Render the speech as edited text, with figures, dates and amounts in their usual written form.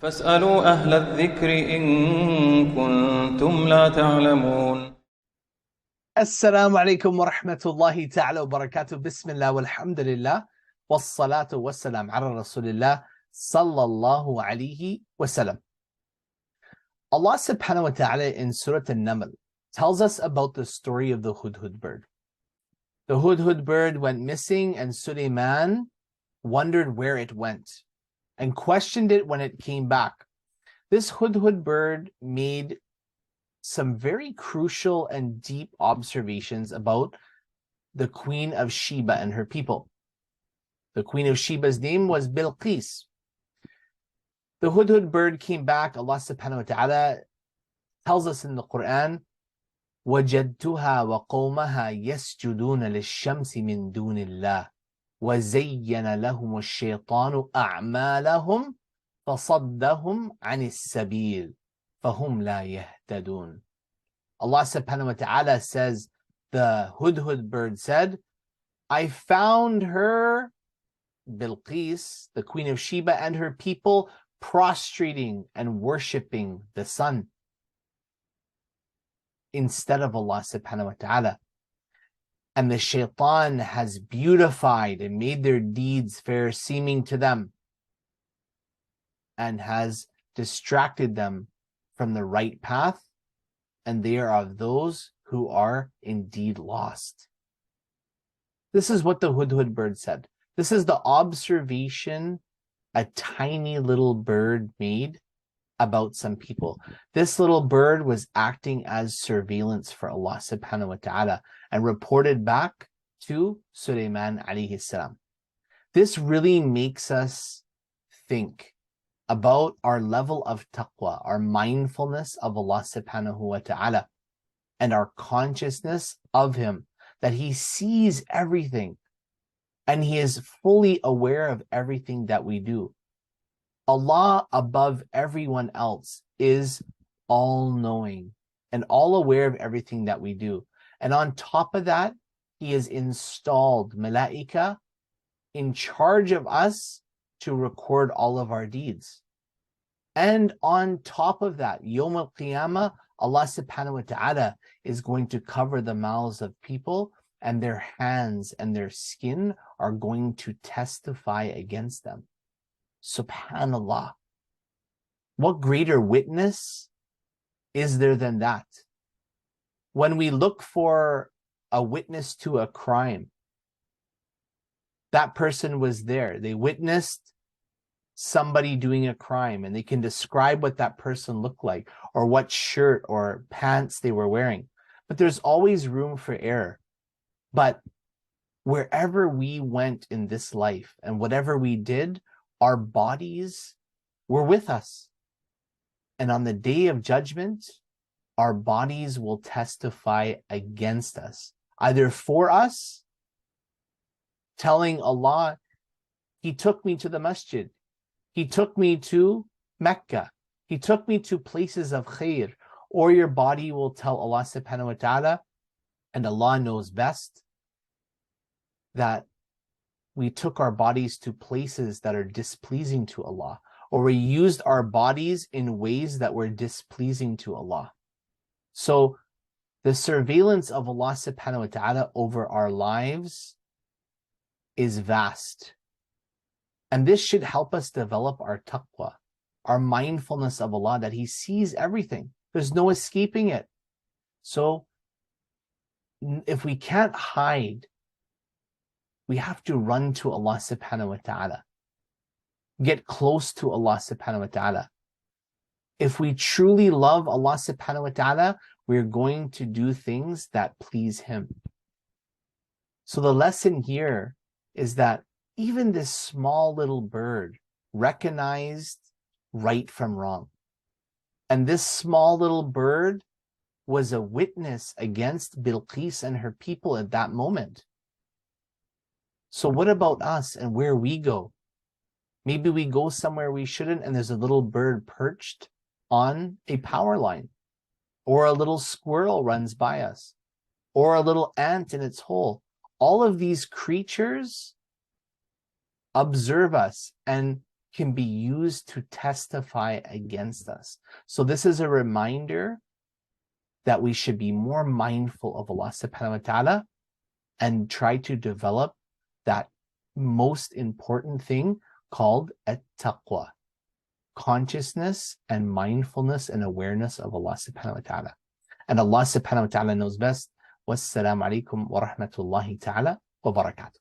فاسألوا أهل الذكر إن كنتم لا تعلمون. Assalamu alaikum wa rahmatullahi ta'ala wa barakatuh. Bismillah walhamdulillah. Wassalatu wassalam ala rasulillah sallallahu alayhi wa sallam. Allah subhanahu wa ta'ala in Surah An-Naml tells us about the story of the hudhud bird. The hudhud bird went missing and Sulaiman wondered where it went and questioned it when it came back. This hudhud bird made some very crucial and deep observations about the Queen of Sheba and her people. The Queen of Sheba's name was Bilqis. The hudhud bird came back. Allah subhanahu wa ta'ala tells us in the Qur'an, وَجَدْتُهَا وَقَوْمَهَا يَسْجُدُونَ لِلشَّمْسِ مِن دُونِ اللَّهِ وَزَيَّنَ لَهُمُ الشَّيْطَانُ أَعْمَالَهُمْ فَصَدَّهُمْ عَنِ السَّبِيلِ فَهُمْ لَا يَهْتَدُونَ. Allah subhanahu wa ta'ala says, the hudhud bird said, I found her, Bilqis, the Queen of Sheba, and her people prostrating and worshipping the sun instead of Allah subhanahu wa ta'ala. And the shaitan has beautified and made their deeds fair seeming to them and has distracted them from the right path, and they are of those who are indeed lost. This is what the hudhud bird said. This is the observation a tiny little bird made about some people. This little bird was acting as surveillance for Allah subhanahu wa ta'ala and reported back to Sulaiman alayhi salam. This really makes us think about our level of taqwa, our mindfulness of Allah subhanahu wa ta'ala, and our consciousness of Him, that He sees everything and He is fully aware of everything that we do. Allah, above everyone else, is all-knowing and all aware of everything that we do. And on top of that, He has installed malaika in charge of us to record all of our deeds. And on top of that, Yawm al-Qiyamah, Allah subhanahu wa ta'ala is going to cover the mouths of people, and their hands and their skin are going to testify against them. Subhanallah. What greater witness is there than that? When we look for a witness to a crime, that person was there. They witnessed somebody doing a crime, and they can describe what that person looked like or what shirt or pants they were wearing. But there's always room for error. But wherever we went in this life and whatever we did, our bodies were with us. And on the day of judgment, our bodies will testify against us, either for us, telling Allah, He took me to the masjid, He took me to Mecca, He took me to places of khair, or your body will tell Allah subhanahu wa ta'ala, and Allah knows best, that we took our bodies to places that are displeasing to Allah, or we used our bodies in ways that were displeasing to Allah. So the surveillance of Allah subhanahu wa ta'ala over our lives is vast. And this should help us develop our taqwa, our mindfulness of Allah, that He sees everything. There's no escaping it. So if we can't hide, we have to run to Allah subhanahu wa ta'ala. Get close to Allah subhanahu wa ta'ala. If we truly love Allah subhanahu wa ta'ala, we're going to do things that please Him. So the lesson here is that even this small little bird recognized right from wrong. And this small little bird was a witness against Bilqis and her people at that moment. So what about us and where we go? Maybe we go somewhere we shouldn't, and there's a little bird perched on a power line, or a little squirrel runs by us, or a little ant in its hole. All of these creatures observe us and can be used to testify against us. So this is a reminder that we should be more mindful of Allah subhanahu wa ta'ala and try to develop that most important thing called at-taqwa, consciousness and mindfulness and awareness of Allah subhanahu wa ta'ala. And Allah subhanahu wa ta'ala knows best. Wassalamu alaikum wa rahmatullahi ta'ala wa barakatuh.